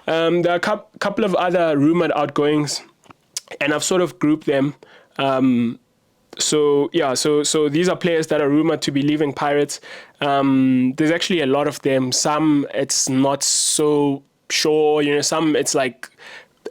There are a couple of other rumored outgoings, and I've sort of grouped them. So these are players that are rumored to be leaving Pirates. There's actually a lot of them. Some it's not so sure, some it's like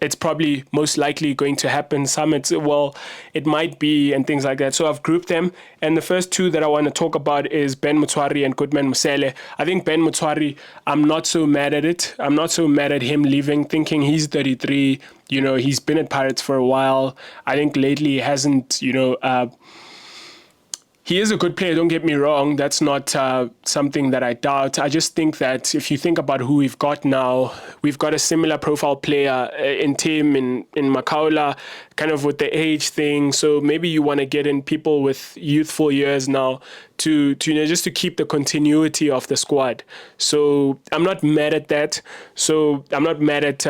it's probably most likely going to happen. Some it might be, and things like that. So I've grouped them. And the first two that I want to talk about is Ben Motshwari and Goodman Mosele. I think Ben Motshwari, I'm not so mad at it. I'm not so mad at him leaving, thinking he's 33. He's been at Pirates for a while. I think lately he hasn't, he is a good player, don't get me wrong. That's not something that I doubt. I just think that if you think about who we've got now, we've got a similar profile player in Tim, in Makaula, kind of with the age thing. So maybe you want to get in people with youthful years now to just to keep the continuity of the squad. So I'm not mad at that. So I'm not mad at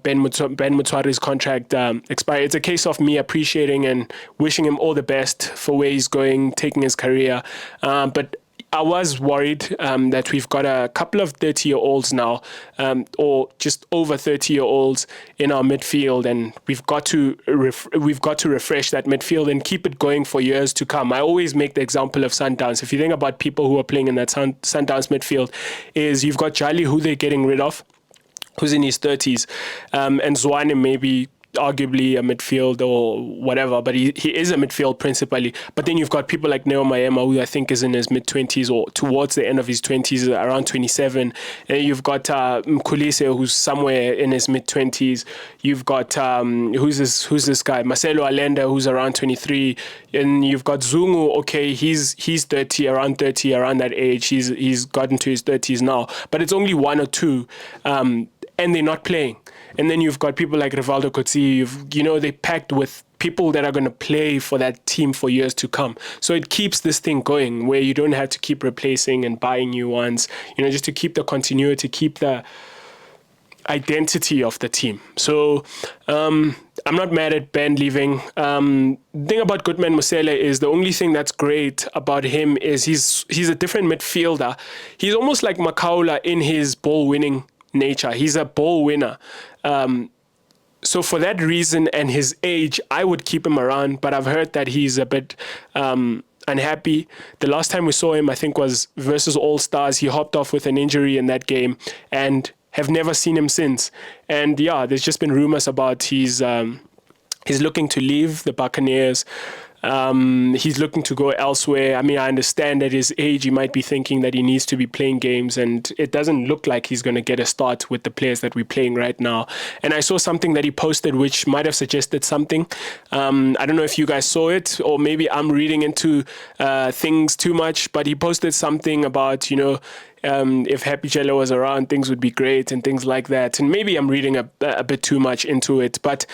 Ben Motshwari's contract expiry. It's a case of me appreciating and wishing him all the best for where he's going, taking his career. But I was worried that we've got a couple of 30-year-olds now, or just over 30-year-olds in our midfield, and we've got to refresh that midfield and keep it going for years to come. I always make the example of Sundowns. If you think about people who are playing in that Sundowns midfield, is you've got Jali, who they're getting rid of, who's in his 30s, and Zwane maybe arguably a midfield or whatever, but he is a midfield principally. But then you've got people like Neo Maema, who I think is in his mid-20s or towards the end of his 20s, around 27. And you've got Mkhulise, who's somewhere in his mid-20s. You've got, who's this guy? Marcelo Allende, who's around 23. And you've got Zungu, okay, he's 30, around that age. He's gotten to his 30s now. But it's only one or two, and they're not playing. And then you've got people like Rivaldo Kotsi, they're packed with people that are going to play for that team for years to come. So it keeps this thing going where you don't have to keep replacing and buying new ones, just to keep the continuity, keep the identity of the team. So I'm not mad at Ben leaving. The thing about Goodman Mosele is the only thing that's great about him is he's a different midfielder. He's almost like Makaula in his ball-winning nature. He's a ball winner. So for that reason and his age, I would keep him around, but I've heard that he's a bit unhappy. The last time we saw him, I think, was versus All Stars. He hopped off with an injury in that game and have never seen him since. And yeah, there's just been rumors about he's looking to leave the Buccaneers. He's looking to go elsewhere. I mean, I understand at his age, he might be thinking that he needs to be playing games, and it doesn't look like he's going to get a start with the players that we're playing right now. And I saw something that he posted, which might have suggested something. I don't know if you guys saw it, or maybe I'm reading into things too much, but he posted something about, if Happy Jello was around, things would be great and things like that. And maybe I'm reading a bit too much into it, but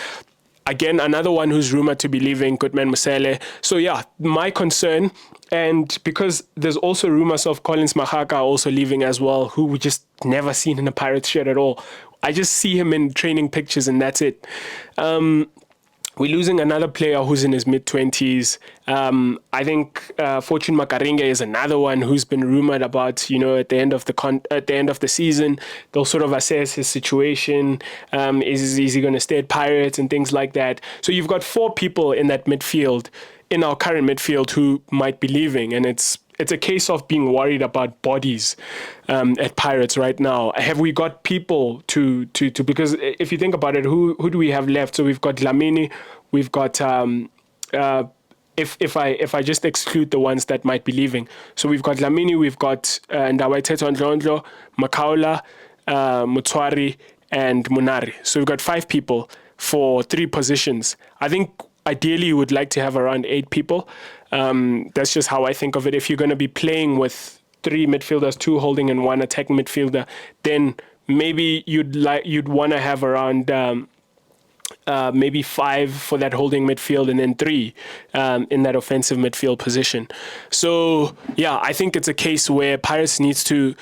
again, another one who's rumored to be leaving, Goodman Mosele. So yeah, my concern, and because there's also rumors of Collins Mahaka also leaving as well, who we just never seen in a Pirates shirt at all. I just see him in training pictures and that's it. We're losing another player who's in his mid-20s. I think Fortune Makaringa is another one who's been rumored about, at the end of the season, they'll sort of assess his situation. Is he going to stay at Pirates and things like that? So you've got 4 people in that midfield, in our current midfield, who might be leaving, and it's a case of being worried about bodies at Pirates right now. Have we got people to because if you think about it, who do we have left? So we've got Dlamini, we've got if I just exclude the ones that might be leaving. So we've got Dlamini, we've got Ndawaiteto Ndlondlo, Makaula, Motshwari, and Munari. So we've got 5 people for 3 positions. I think ideally you would like to have around 8 people. That's just how I think of it. If you're going to be playing with 3 midfielders, 2 holding and 1 attacking midfielder, then maybe you'd want to have around maybe 5 for that holding midfield and then 3 in that offensive midfield position. So yeah, I think it's a case where Pirates needs to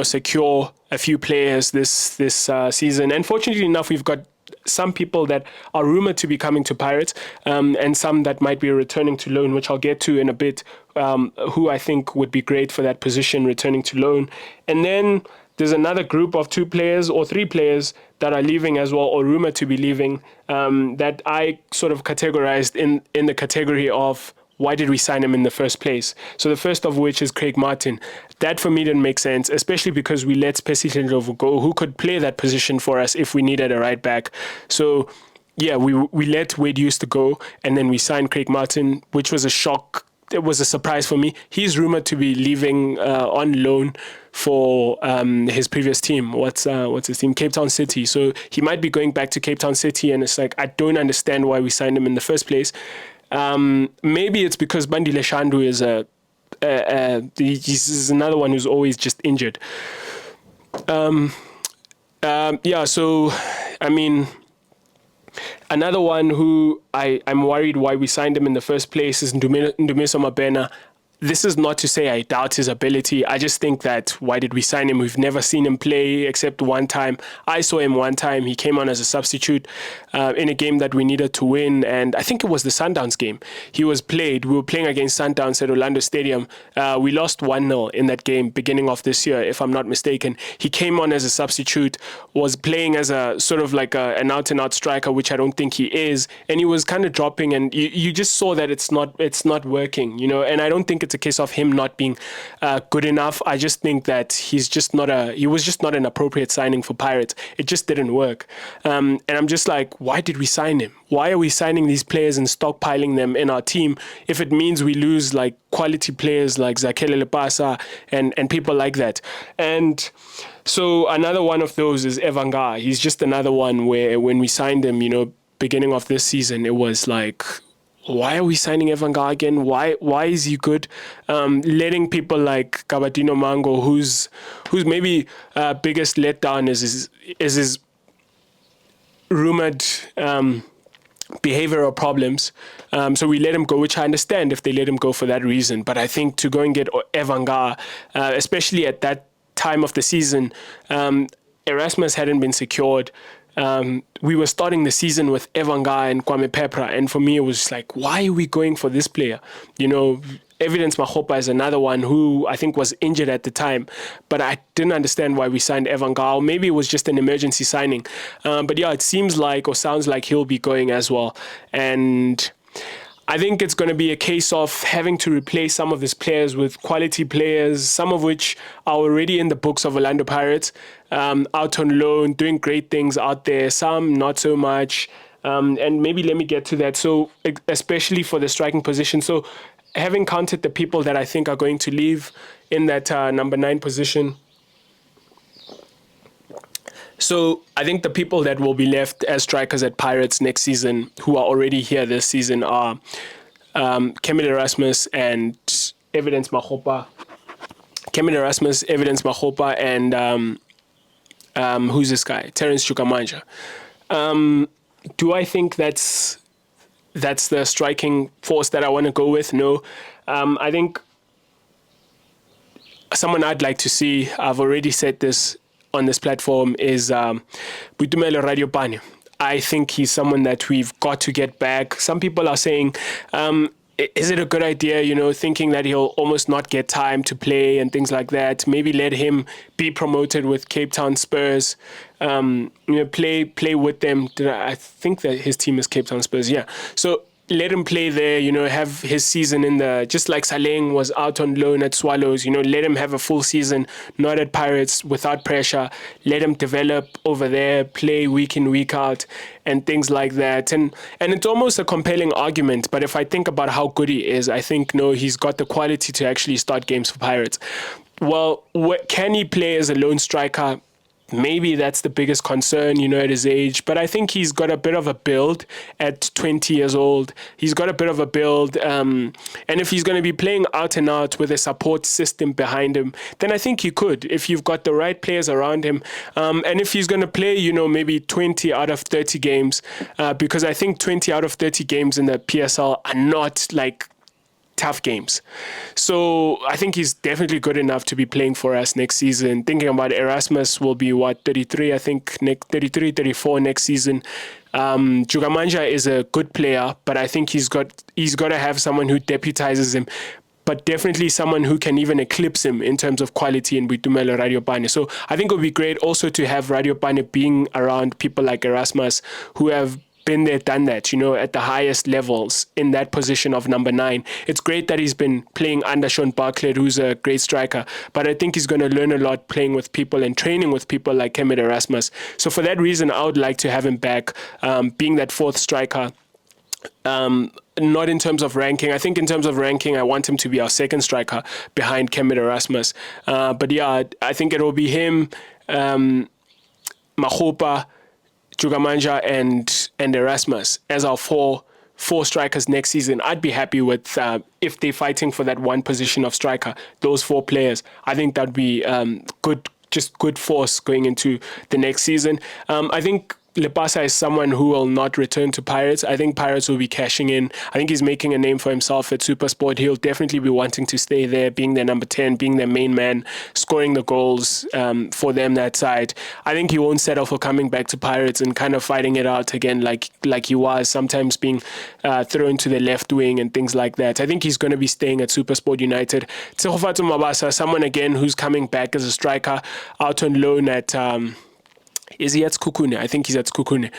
secure a few players this season. And fortunately enough, we've got some people that are rumored to be coming to Pirates, and some that might be returning to loan, which I'll get to in a bit, who I think would be great for that position, returning to loan. And then there's another group of 2 players or 3 players that are leaving as well, or rumored to be leaving, that I sort of categorized in the category of why did we sign him in the first place? So the first of which is Craig Martin. That for me didn't make sense, especially because we let Percy Ndlovu go, who could play that position for us if we needed a right back. So yeah, we let Wade Hughes to go, and then we signed Craig Martin, which was a shock. It was a surprise for me. He's rumored to be leaving on loan for his previous team. What's his team? Cape Town City. So he might be going back to Cape Town City, and it's like, I don't understand why we signed him in the first place. Maybe it's because Bandile Shandu is he's another one who's always just injured. Yeah, so I mean, another one who I'm worried why we signed him in the first place is Ndumiso Mabena. This is not to say I doubt his ability. I just think that why did we sign him? We've never seen him play except one time. I saw him one time. He came on as a substitute in a game that we needed to win, and I think it was the Sundowns game. He was played. We were playing against Sundowns at Orlando Stadium. We lost 1-0 in that game beginning of this year, if I'm not mistaken. He came on as a substitute, was playing as a sort of like an out-and-out striker, which I don't think he is, and he was kind of dropping, and you just saw that it's not working, you know, and I don't think it's a case of him not being good enough. I just think that he was just not an appropriate signing for Pirates. It just didn't work. And I'm just like, why did we sign him? Why are we signing these players and stockpiling them in our team if it means we lose like quality players like Zakele Lepasa and people like that? And so another one of those is Evanga. He's just another one where when we signed him, you know, beginning of this season, it was like, why are we signing Evanga again? Why is he good? Letting people like Kabatino Mango, whose maybe biggest letdown is his rumored behavioral problems. So we let him go, which I understand if they let him go for that reason. But I think to go and get Evanga, especially at that time of the season, Erasmus hadn't been secured. We were starting the season with Evanga and Kwame Pepra, and for me it was just like, why are we going for this player? You know, Evidence Mahopa is another one who I think was injured at the time, but I didn't understand why we signed Evanga. Or maybe it was just an emergency signing. But yeah, it seems like or sounds like he'll be going as well. And I think it's going to be a case of having to replace some of his players with quality players, some of which are already in the books of Orlando Pirates, out on loan, doing great things out there, some not so much. And maybe let me get to that. So especially for the striking position. So having counted the people that I think are going to leave in that number 9 position, so I think the people that will be left as strikers at Pirates next season, who are already here this season, are Kemil Erasmus and Evidence Mahopa. Kemil Erasmus, Evidence Mahopa, and who's this guy? Terence Chukamanja. Do I think that's the striking force that I want to go with? No. I think someone I'd like to see, I've already said this on this platform, is Boitumelo Radiopane. I think he's someone that we've got to get back. Some people are saying, is it a good idea, you know, thinking that he'll almost not get time to play and things like that? Maybe let him be promoted with Cape Town Spurs, you know, play with them. I think that his team is Cape Town Spurs, yeah. So let him play there, you know, have his season in just like Saleng was out on loan at Swallows, you know, let him have a full season, not at Pirates, without pressure. Let him develop over there, play week in, week out, and things like that. And it's almost a compelling argument, but if I think about how good he is, I think, no, he's got the quality to actually start games for Pirates. Well, can he play as a lone striker? Maybe that's the biggest concern, you know, at his age. But I think he's got a bit of a build at 20 years old. He's got a bit of a build. And if he's going to be playing out and out with a support system behind him, then I think he could, if you've got the right players around him. And if he's going to play, you know, maybe 20 out of 30 games, because I think 20 out of 30 games in the PSL are not like tough games. So I think he's definitely good enough to be playing for us next season. Thinking about Erasmus will be 33, I think, 33, 34 next season. Chukamanja is a good player, but I think he's got to have someone who deputizes him. but definitely someone who can even eclipse him in terms of quality in Boitumelo Radiopane. So I think it would be great also to have Radiopane being around people like Erasmus who have been there, done that, at the highest levels in that position of number 9. It's great that he's been playing under Sean Barclay, who's a great striker, but I think he's going to learn a lot playing with people and training with people like Kemet Erasmus. So for that reason, I would like to have him back, being that fourth striker. Not in terms of ranking. I think in terms of ranking, I want him to be our second striker behind Kemet Erasmus. But yeah, I think it will be him, Mahopa, Jugamanja and Erasmus as our four strikers next season. I'd be happy with if they're fighting for that one position of striker, those 4 players. I think that'd be good force going into the next season. I think Lepasa is someone who will not return to Pirates. I think Pirates will be cashing in. I think he's making a name for himself at SuperSport. He'll definitely be wanting to stay there, being their number 10, being their main man, scoring the goals for them that side. I think he won't settle for coming back to Pirates and kind of fighting it out again like he was, sometimes being thrown to the left wing and things like that. I think he's going to be staying at SuperSport United. Tsehofatso Mabasa, someone again who's coming back as a striker, out on loan at... is he at Skukune? I think he's at Skukune.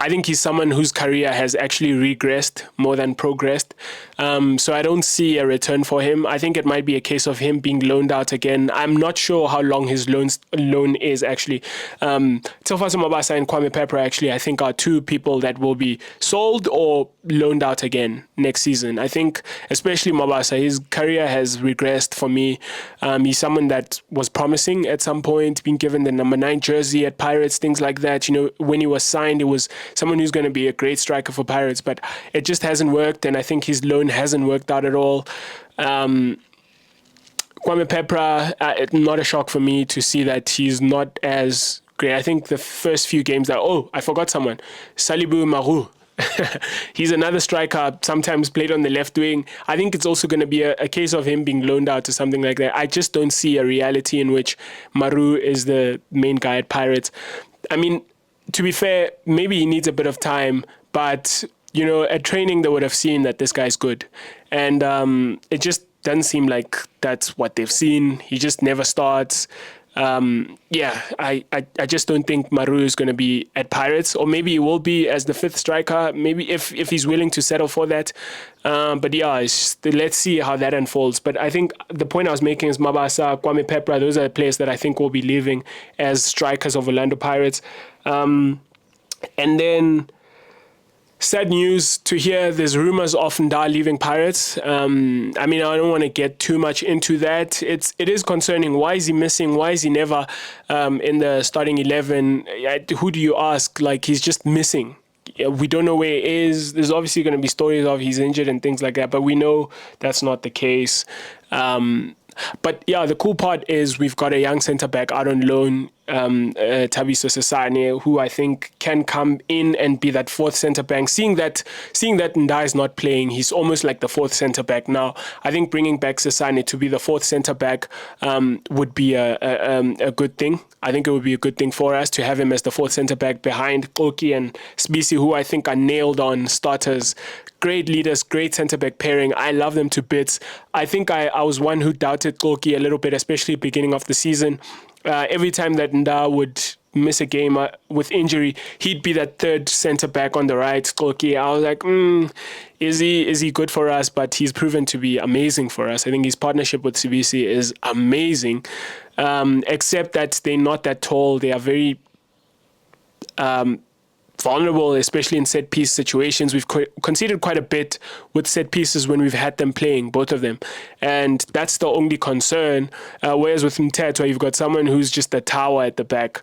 I think he's someone whose career has actually regressed more than progressed. So I don't see a return for him. I think it might be a case of him being loaned out again. I'm not sure how long his loan is actually. Tsehofatso Mabasa and Kwame Pepper actually, I think, are 2 people that will be sold or loaned out again next season. I think especially Mabasa, his career has regressed for me. He's someone that was promising at some point, being given the number 9 jersey at Pirates, things like that. When he was signed, it was someone who's going to be a great striker for Pirates, but it just hasn't worked, and I think his loan hasn't worked out at all. Kwame Pepra, not a shock for me to see that he's not as great. I think the first few games I forgot someone. Salibu Maru. He's another striker, sometimes played on the left wing. I think it's also going to be a case of him being loaned out to something like that. I just don't see a reality in which Maru is the main guy at Pirates. I mean, to be fair, maybe he needs a bit of time, but, at training they would have seen that this guy's good. And it just doesn't seem like that's what they've seen. He just never starts. I just don't think Maru is going to be at Pirates, or maybe he will be as the 5th striker, maybe if he's willing to settle for that. But yeah, let's see how that unfolds. But I think the point I was making is Mabasa, Kwame Pepra, those are the players that I think will be leaving as strikers of Orlando Pirates. And then... sad news to hear, there's rumors of Nda leaving Pirates. I don't want to get too much into that. It is concerning. Why is he missing? Why is he never in the starting 11? Who do you ask? He's just missing. We don't know where he is. There's obviously going to be stories of he's injured and things like that, but we know that's not the case. But yeah, the cool part is we've got a young centre-back out on loan, Thabiso Sesane, who I think can come in and be that 4th centre-back. Seeing that Nda is not playing, he's almost like the 4th centre-back now. I think bringing back Sesane to be the 4th centre-back would be a good thing. I think it would be a good thing for us to have him as the 4th centre-back behind Koki and Sbisi, who I think are nailed on starters. Great leaders, great centre-back pairing. I love them to bits. I think I was one who doubted Koki a little bit, especially beginning of the season. Every time that Nda would miss a game with injury, he'd be that 3rd centre-back on the right, Koki. I was like, is he good for us? But he's proven to be amazing for us. I think his partnership with Sibisi is amazing, except that they're not that tall. They are very... vulnerable, especially in set piece situations. We've conceded quite a bit with set pieces when we've had them playing, both of them. And that's the only concern. Whereas with Mtetwa, you've got someone who's just a tower at the back.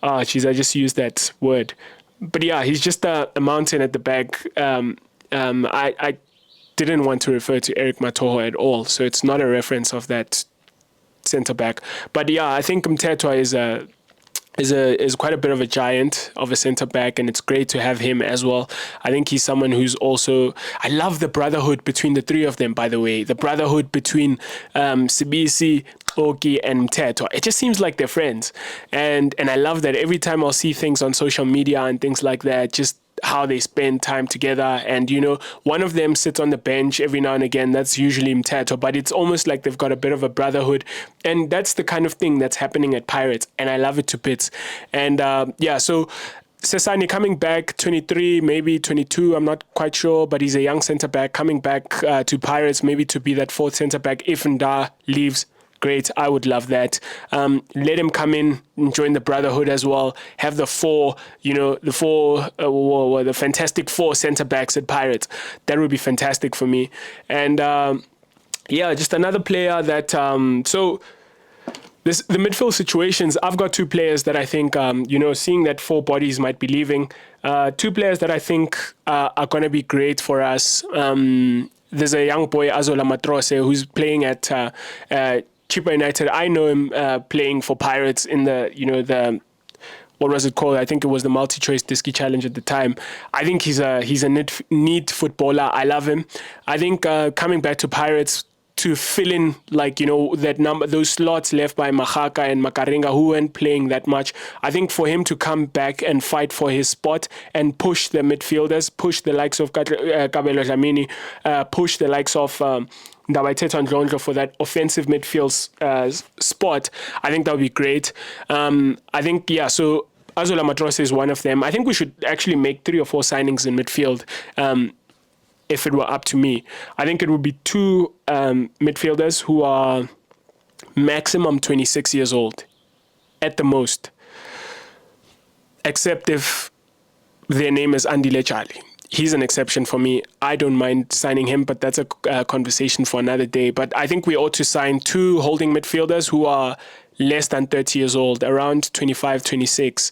I just used that word. But yeah, he's just a mountain at the back. I didn't want to refer to Eric Matoho at all, so it's not a reference of that centre back. But yeah, I think Mtetwa is quite a bit of a giant of a centre back, and it's great to have him as well. I think he's someone who's also... I love the brotherhood between the 3 of them, by the way. The brotherhood between Sibisi, Oki, and Mtetwa. It just seems like they're friends. And I love that every time I'll see things on social media and things like that, how they spend time together. And, one of them sits on the bench every now and again. That's usually Mtato, but it's almost like they've got a bit of a brotherhood. And that's the kind of thing that's happening at Pirates. And I love it to bits. And so Sesani coming back, 23, maybe 22, I'm not quite sure, but he's a young centre-back coming back to Pirates, maybe to be that fourth centre-back if Nda leaves. Great, I would love that. Let him come in and join the brotherhood as well. Have the the fantastic four centre-backs at Pirates. That would be fantastic for me. And just another player that, the midfield situations, I've got two players that I think, seeing that four bodies might be leaving, two players that I think are going to be great for us. There's a young boy, Azola Matrose, who's playing at Chippa United. I know him playing for Pirates in the what was it called? I think it was the multi-choice Diski Challenge at the time. I think he's a neat footballer. I love him. I think coming back to Pirates, to fill in that number, those slots left by Mahaka and Makarenga, who weren't playing that much. I think for him to come back and fight for his spot and push the midfielders, push the likes of Kabelo Dlamini, push the likes of Ndabaiteto Ndlondlo for that offensive midfield spot, I think that would be great. I think, so Azola Matrose is one of them. I think we should actually make 3 or 4 signings in midfield. If it were up to me, I think it would be 2 midfielders who are maximum 26 years old at the most, except if their name is Andile Charlie. He's an exception for me. I don't mind signing him, but that's a conversation for another day. But I think we ought to sign 2 holding midfielders who are less than 30 years old, around 25, 26.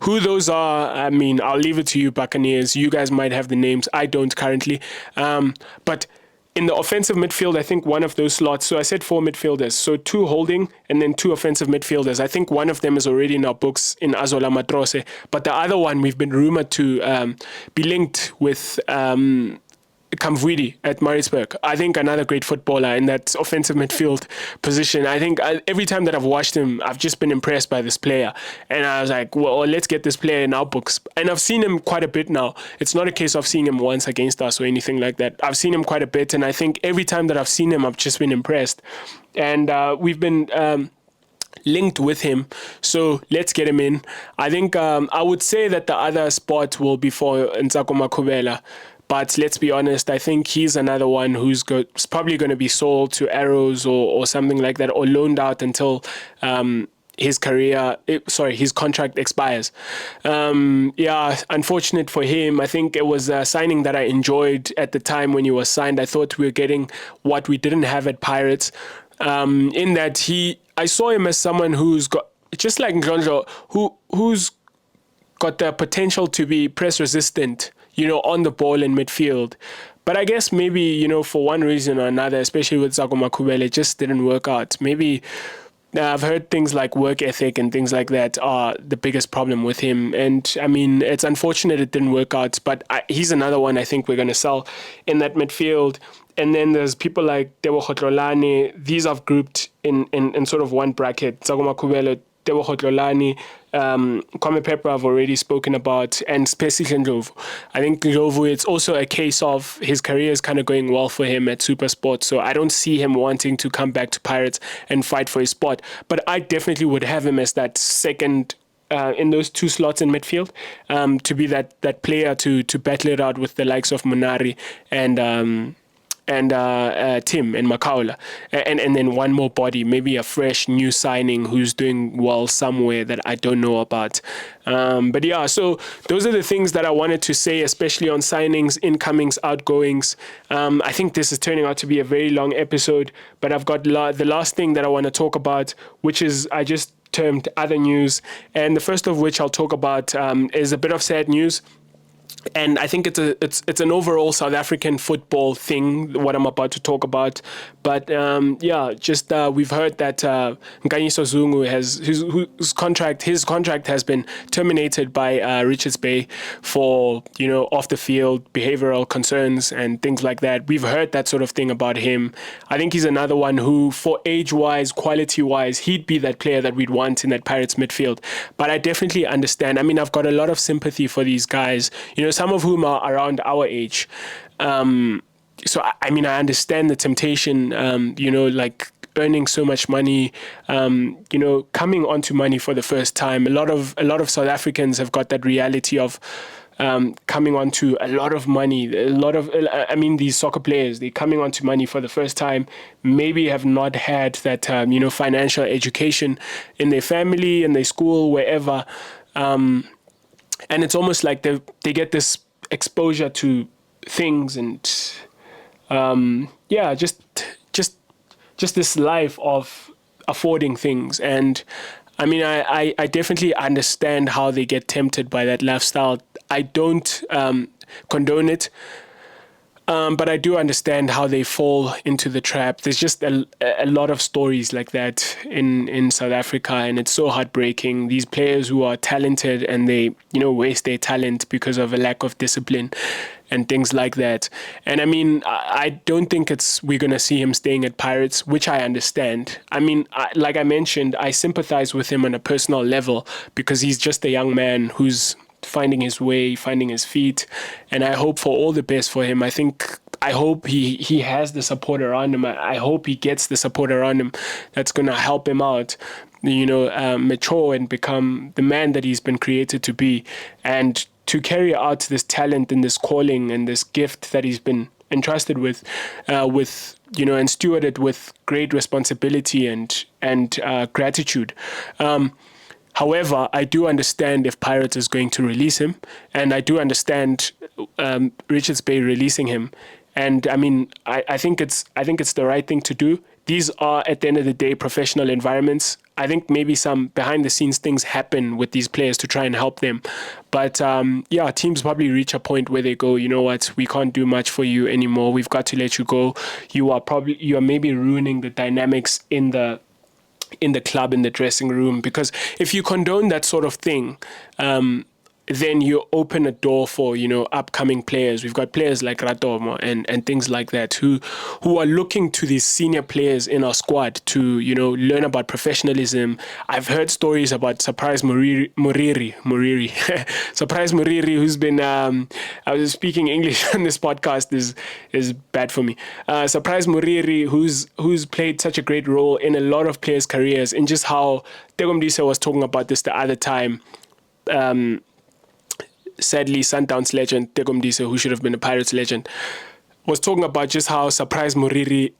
Who those are, I mean, I'll leave it to you, Buccaneers. You guys might have the names. I don't currently. But in the offensive midfield, I think one of those slots, so I said 4 midfielders, so 2 holding and then 2 offensive midfielders. I think one of them is already in our books in Azola Matrose, but the other one we've been rumored to be linked with Kamvwidi at Maritzburg. I think another great footballer in that offensive midfield position. I think every time that I've watched him, I've just been impressed by this player. And I was like, well, let's get this player in our books. And I've seen him quite a bit now. It's not a case of seeing him once against us or anything like that. I've seen him quite a bit. And I think every time that I've seen him, I've just been impressed. And we've been linked with him. So let's get him in. I think I would say that the other spot will be for Ntsako Makhubela. But let's be honest, I think he's another one who's probably going to be sold to Arrows or something like that, or loaned out until his contract expires. Unfortunate for him. I think it was a signing that I enjoyed at the time when he was signed. I thought we were getting what we didn't have at Pirates. In that I saw him as someone who's got, just like Ndlondlo, who's got the potential to be press resistant, on the ball in midfield. But I guess maybe, for one reason or another, especially with Ntsako Makhubela, it just didn't work out. Maybe I've heard things like work ethic and things like that are the biggest problem with him. And I mean, it's unfortunate it didn't work out, but he's another one I think we're going to sell in that midfield. And then there's people like Tebo Khotlolane. These I've grouped in sort of one bracket. Ntsako Makhubela, Tebo Khotlolane, Kwame Pepper I've already spoken about, and especially Ndlovu. I think Ndlovu, it's also a case of his career is kind of going well for him at Supersport, so I don't see him wanting to come back to Pirates and fight for his spot. But I definitely would have him as that second in those 2 slots in midfield, to be that player to battle it out with the likes of Munari and Tim and Makaula, and then one more body, maybe a fresh new signing who's doing well somewhere that I don't know about. So those are the things that I wanted to say, especially on signings, incomings, outgoings. I think this is turning out to be a very long episode, but I've got the last thing that I want to talk about, which is I just termed other news, and the first of which I'll talk about is a bit of sad news. And I think it's an overall South African football thing, what I'm about to talk about. But we've heard that Nkanyiso Zungu his contract has been terminated by Richards Bay for off the field behavioral concerns and things like that. We've heard that sort of thing about him. I think he's another one who, for age wise, quality wise, he'd be that player that we'd want in that Pirates midfield. But I definitely understand. I mean, I've got a lot of sympathy for these guys. Some of whom are around our age. So I mean, I understand the temptation, like earning so much money, coming onto money for the first time. A lot of South Africans have got that reality of coming onto a lot of money. These soccer players, they're coming onto money for the first time, maybe have not had that, financial education in their family, in their school, wherever. And it's almost like they get this exposure to things and just this life of affording things. And I mean, I definitely understand how they get tempted by that lifestyle. I don't condone it. But I do understand how they fall into the trap. There's just a lot of stories like that in South Africa, and it's so heartbreaking. These players who are talented and they, waste their talent because of a lack of discipline and things like that. And I mean, I don't think we're going to see him staying at Pirates, which I understand. I mean, like I mentioned, I sympathize with him on a personal level because he's just a young man who's finding his way, finding his feet, and I hope for all the best for him. I hope he has the support around him. I hope he gets the support around him that's going to help him out, mature and become the man that he's been created to be, and to carry out this talent and this calling and this gift that he's been entrusted with and stewarded with great responsibility and gratitude. However, I do understand if Pirates is going to release him, and I do understand Richards Bay releasing him. And I mean, I think it's the right thing to do. These are, at the end of the day, professional environments. I think maybe some behind the scenes things happen with these players to try and help them. But teams probably reach a point where they go, you know what, we can't do much for you anymore. We've got to let you go. You are maybe ruining the dynamics in the club, in the dressing room, because if you condone that sort of thing, then you open a door for, upcoming players. We've got players like Ratomo and things like that who are looking to these senior players in our squad to, learn about professionalism. I've heard stories about Surprise Muriri, Surprise Muriri, who's been, I was speaking English on this podcast is bad for me. Surprise Muriri, who's played such a great role in a lot of players' careers, and just how Tegomdisa was talking about this the other time. Sadly, Sundowns legend Tegomdisa, who should have been a Pirates legend, was talking about just how Surprise Muriri,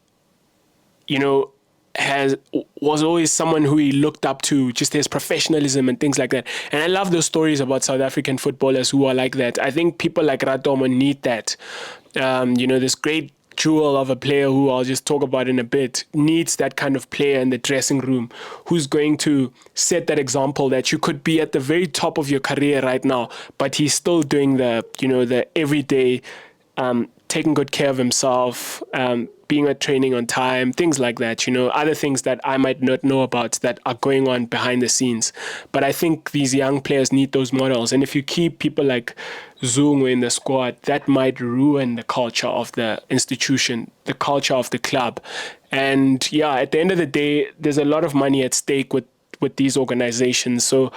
was always someone who he looked up to, just his professionalism and things like that. And I love those stories about South African footballers who are like that. I think people like Ratomo need that. This great jewel of a player who I'll just talk about in a bit needs that kind of player in the dressing room who's going to set that example that you could be at the very top of your career right now, but he's still doing the everyday, taking good care of himself, being at training on time, things like that, other things that I might not know about that are going on behind the scenes. But I think these young players need those models. And if you keep people like Zungu in the squad, that might ruin the culture of the institution, the culture of the club. And at the end of the day, there's a lot of money at stake with these organizations. So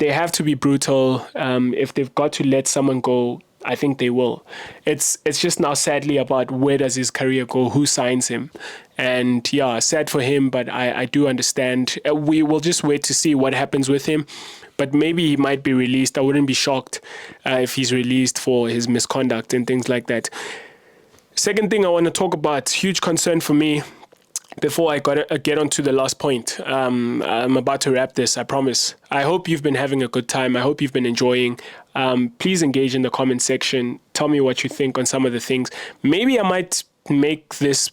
they have to be brutal. If they've got to let someone go, I think they will. It's just now sadly about where does his career go, who signs him. And sad for him, but I do understand. We will just wait to see what happens with him. But maybe he might be released. I wouldn't be shocked if he's released for his misconduct and things like that. Second thing I want to talk about, huge concern for me, before I get on to the last point. I'm about to wrap this, I promise. I hope you've been having a good time. I hope you've been enjoying. Please engage in the comment section. Tell me what you think on some of the things. Maybe I might make this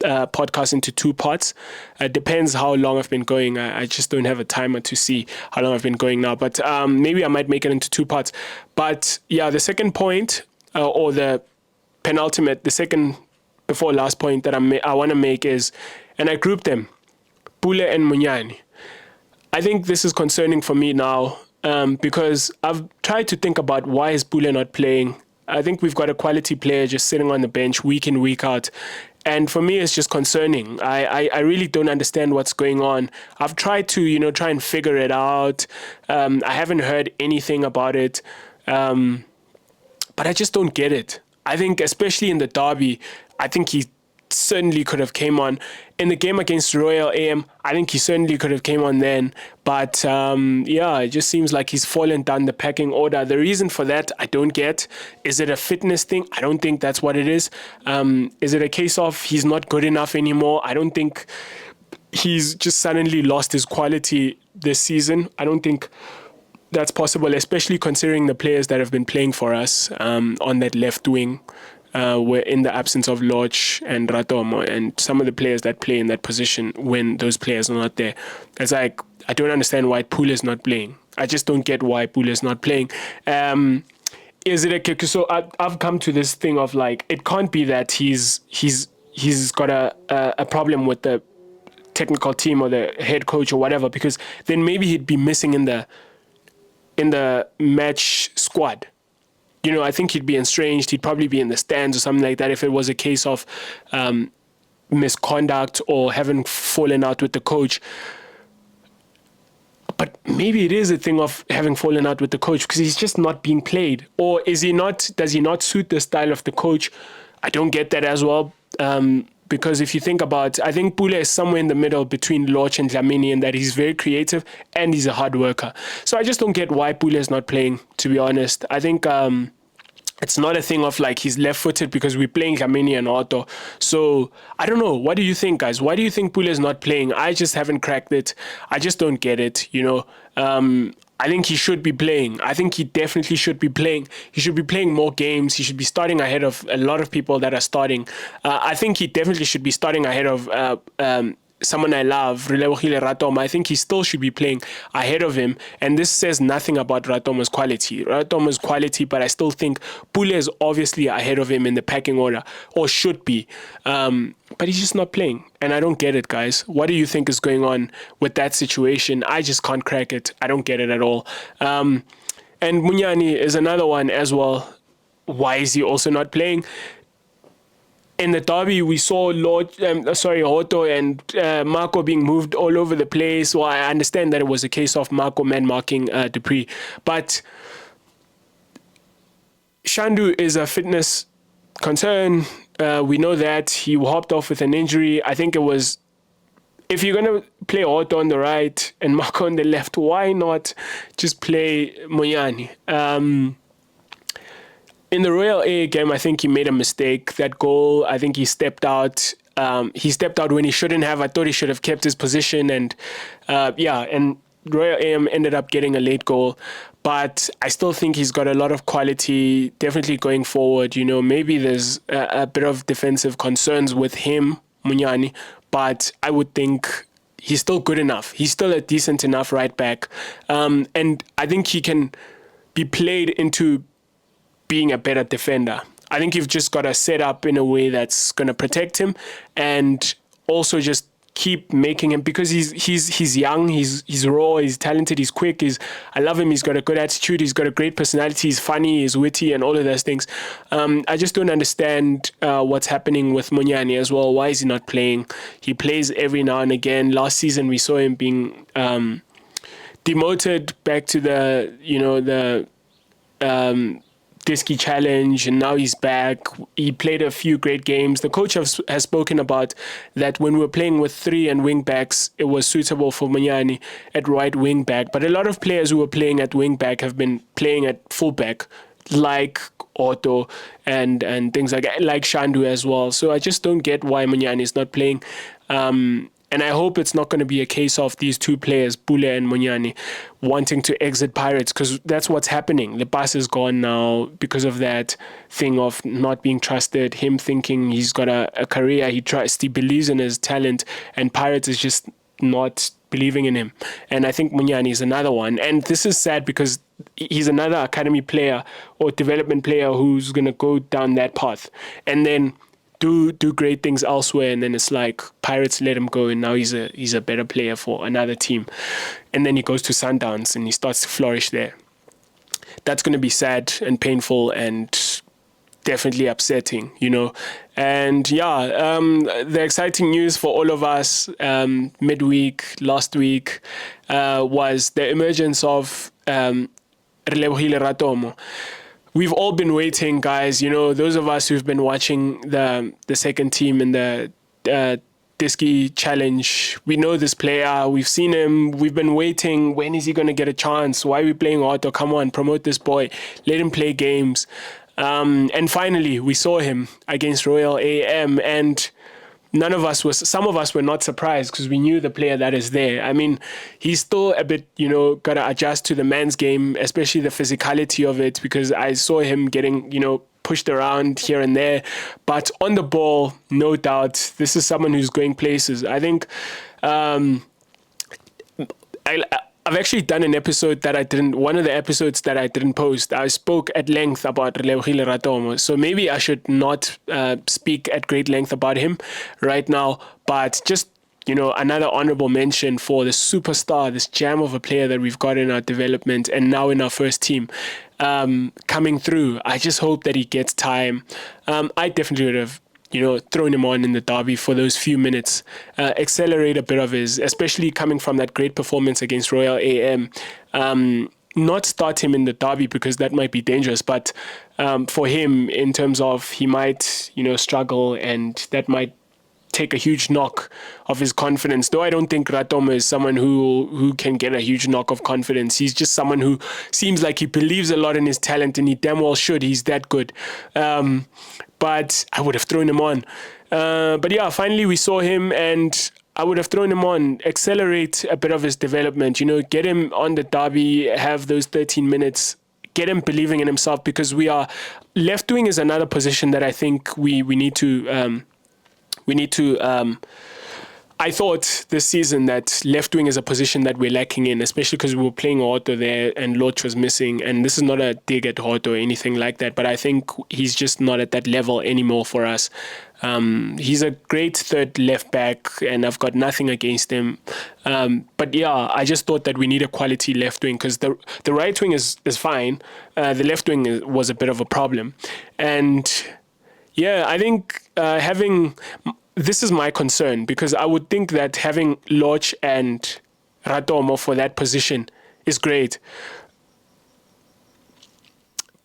podcast into two parts. It depends how long I've been going. I just don't have a timer to see how long I've been going now. But maybe I might make it into two parts. But yeah, the second point, or the penultimate, the second before last point that I want to make is, and I grouped them, Pule and Munyani. I think this is concerning for me now because I've tried to think about why is Pule not playing. I think we've got a quality player just sitting on the bench week in, week out. And for me, it's just concerning. I really don't understand what's going on. I've tried to, try and figure it out. I haven't heard anything about it. But I just don't get it. I think, especially in the derby, I think he certainly could have came on. In the game against Royal AM, I think he certainly could have came on then. But it just seems like he's fallen down the pecking order. The reason for that, I don't get. Is it a fitness thing? I don't think that's what it is. Is it a case of he's not good enough anymore? I don't think he's just suddenly lost his quality this season. I don't think that's possible, especially considering the players that have been playing for us on that left wing. Were in the absence of Lodge and Ratomo and some of the players that play in that position when those players are not there. It's like, I don't understand why Pule is not playing. I just don't get why Pule is not playing. Is it so I've come to this thing of like, it can't be that he's got a problem with the technical team or the head coach or whatever, because then maybe he'd be missing in the match squad. I think he'd be estranged. He'd probably be in the stands or something like that if it was a case of misconduct or having fallen out with the coach. But maybe it is a thing of having fallen out with the coach because he's just not being played. Or does he not suit the style of the coach? I don't get that as well. Because if you think about, I think Pule is somewhere in the middle between Lodge and Dlamini in that he's very creative and he's a hard worker. So I just don't get why Pule is not playing, to be honest. I think it's not a thing of like he's left-footed because we're playing Dlamini and Otto. So I don't know. What do you think, guys? Why do you think Pule is not playing? I just haven't cracked it. I just don't get it, I think he should be playing. I think he definitely should be playing. He should be playing more games. He should be starting ahead of a lot of people that are starting. I think he definitely should be starting ahead of someone I love, Relebohile Ratoma. I think he still should be playing ahead of him. And this says nothing about Ratoma's quality. Ratoma's quality, but I still think Pule is obviously ahead of him in the pecking order, or should be. But he's just not playing. And I don't get it, guys. What do you think is going on with that situation? I just can't crack it. I don't get it at all. And Munyani is another one as well. Why is he also not playing? In the derby, we saw Otto and Marco being moved all over the place. Well, I understand that it was a case of Marco man-marking Dupree. But Shandu is a fitness concern. We know that he hopped off with an injury. I think it was, if you're going to play Otto on the right and Marco on the left, why not just play Munyani? In the Royal A game, I think he made a mistake. That goal, I think he stepped out. He stepped out when he shouldn't have. I thought he should have kept his position. And Royal AM ended up getting a late goal. But I still think he's got a lot of quality, definitely going forward. Maybe there's a bit of defensive concerns with him, Munyani. But I would think he's still good enough. He's still a decent enough right back. And I think he can be played into being a better defender. I think you've just got to set up in a way that's going to protect him and also just keep making him, because he's young, he's raw, he's talented, he's quick, I love him, he's got a good attitude, he's got a great personality, he's funny, he's witty and all of those things. I just don't understand what's happening with Munyani as well. Why is he not playing? He plays every now and again. Last season we saw him being demoted back to the Diski Challenge, and now he's back. He played a few great games. The coach has spoken about that when we were playing with three and wing backs, it was suitable for Munyani at right wing back. But a lot of players who were playing at wing back have been playing at full back, like Otto and things like Shandu as well. So I just don't get why Munyani is not playing. And And I hope it's not going to be a case of these two players, Pule and Munyani, wanting to exit Pirates, because that's what's happening. Lepas is gone now because of that thing of not being trusted, him thinking he's got a career, he believes in his talent, and Pirates is just not believing in him. And I think Munyani is another one. And this is sad because he's another academy player or development player who's going to go down that path and then do great things elsewhere. And then it's like Pirates let him go, and now he's a better player for another team. And then he goes to Sundowns and he starts to flourish there. That's going to be sad and painful and definitely upsetting, And yeah, the exciting news for all of us midweek, last week, was the emergence of Relebohile Ratomo. We've all been waiting, guys. Those of us who've been watching the second team in the Diski Challenge, we know this player. We've seen him. We've been waiting. When is he going to get a chance? Why are we playing Otto? Come on, promote this boy. Let him play games. And finally, we saw him against Royal AM, and some of us were not surprised because we knew the player that is there. I mean, he's still a bit, got to adjust to the man's game, especially the physicality of it, because I saw him getting, pushed around here and there. But on the ball, no doubt, this is someone who's going places. I think I've actually done an episode one of the episodes that I didn't post. I spoke at length about Relebohile Ratomo. So maybe I should not speak at great length about him right now, but just, another honorable mention for the superstar, this gem of a player that we've got in our development and now in our first team coming through. I just hope that he gets time. I definitely would have thrown him on in the derby for those few minutes, accelerate a bit of his, especially coming from that great performance against Royal AM. Not start him in the derby because that might be dangerous, but for him, in terms of he might, struggle, and that might take a huge knock of his confidence. Though I don't think Ratomo is someone who can get a huge knock of confidence. He's just someone who seems like he believes a lot in his talent, and he damn well should. He's that good. But I would have thrown him on. But yeah, finally we saw him, and I would have thrown him on, accelerate a bit of his development, get him on the derby, have those 13 minutes, get him believing in himself, because left wing is another position that I think we need to I thought this season that left wing is a position that we're lacking in, especially because we were playing Otto there and Lodge was missing. And this is not a dig at Otto or anything like that, but I think he's just not at that level anymore for us. He's a great third left back, and I've got nothing against him. But yeah, I just thought that we need a quality left wing, because the right wing is fine. The left wing was a bit of a problem. And yeah, I think this is my concern, because I would think that having Lodge and Ratomo for that position is great.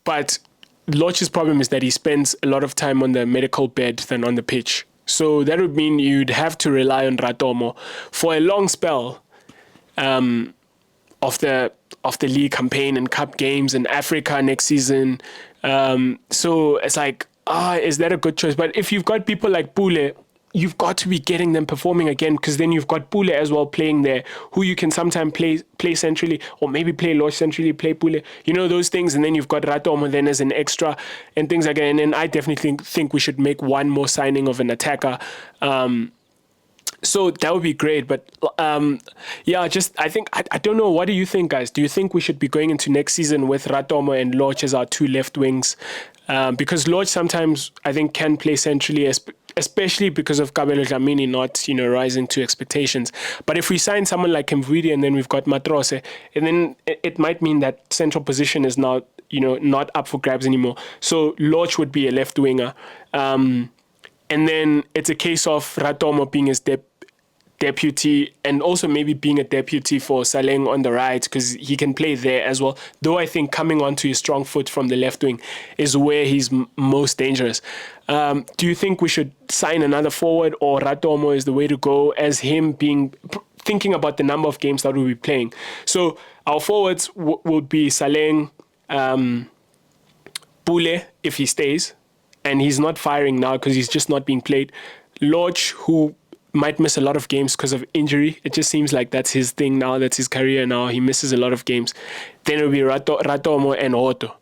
But Lodge's problem is that he spends a lot of time on the medical bed than on the pitch. So that would mean you'd have to rely on Ratomo for a long spell of the league campaign and cup games and Africa next season. So it's like, is that a good choice? But if you've got people like Pule, you've got to be getting them performing again, because then you've got Pule as well playing there, who you can sometimes play centrally, or maybe play Lodge centrally, play Pule, those things. And then you've got Ratomo then as an extra and things like that. And then I definitely think we should make one more signing of an attacker. So that would be great. But yeah, I don't know. What do you think, guys? Do you think we should be going into next season with Ratomo and Lodge as our two left wings? Because Lodge sometimes, I think, can play centrally, especially because of Kabelo Dlamini not, rising to expectations. But if we sign someone like Mvidi and then we've got Matrose, and then it might mean that central position is now, not up for grabs anymore. So Lodge would be a left winger. And then it's a case of Ratomo being his deputy, and also maybe being a deputy for Saleng on the right, because he can play there as well. Though I think coming onto his strong foot from the left wing is where he's most dangerous. Do you think we should sign another forward, or Ratomo is the way to go, as him thinking about the number of games that we'll be playing? So our forwards will be Saleng, Pule if he stays, and he's not firing now because he's just not being played. Lodge, who might miss a lot of games because of injury. It just seems like that's his thing now. That's his career now. He misses a lot of games. Then it'll be Ratomo and Otto.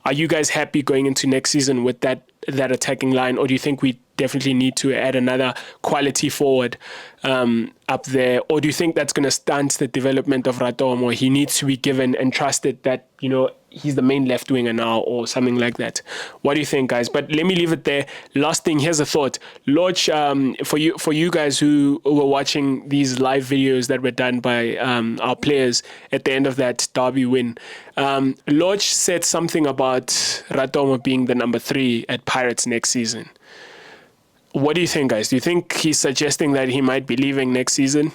Are you guys happy going into next season with that attacking line, or do you think we definitely need to add another quality forward up there, or do you think that's going to stunt the development of Ratomo? He needs to be given and trusted that, you know, he's the main left winger now or something like that. What do you think, guys? But let me leave it there. Last thing, here's a thought. Lodge, for you guys who were watching these live videos that were done by our players at the end of that derby win, Lodge said something about Ratomo being the number 3 at Pirates next season. What do you think, guys? Do you think he's suggesting that he might be leaving next season?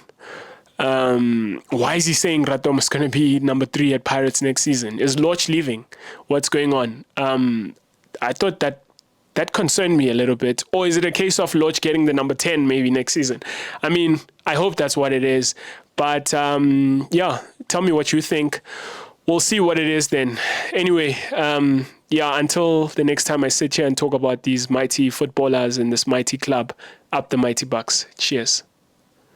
Why is he saying Ratomo is going to be number 3 at Pirates next season? Is Lodge leaving? What's going on? I thought that concerned me a little bit. Or is it a case of Lodge getting the number 10 maybe next season? I mean, I hope that's what it is. But yeah, tell me what you think. We'll see what it is then. Anyway, yeah, until the next time I sit here and talk about these mighty footballers and this mighty club, up the mighty Bucks. Cheers.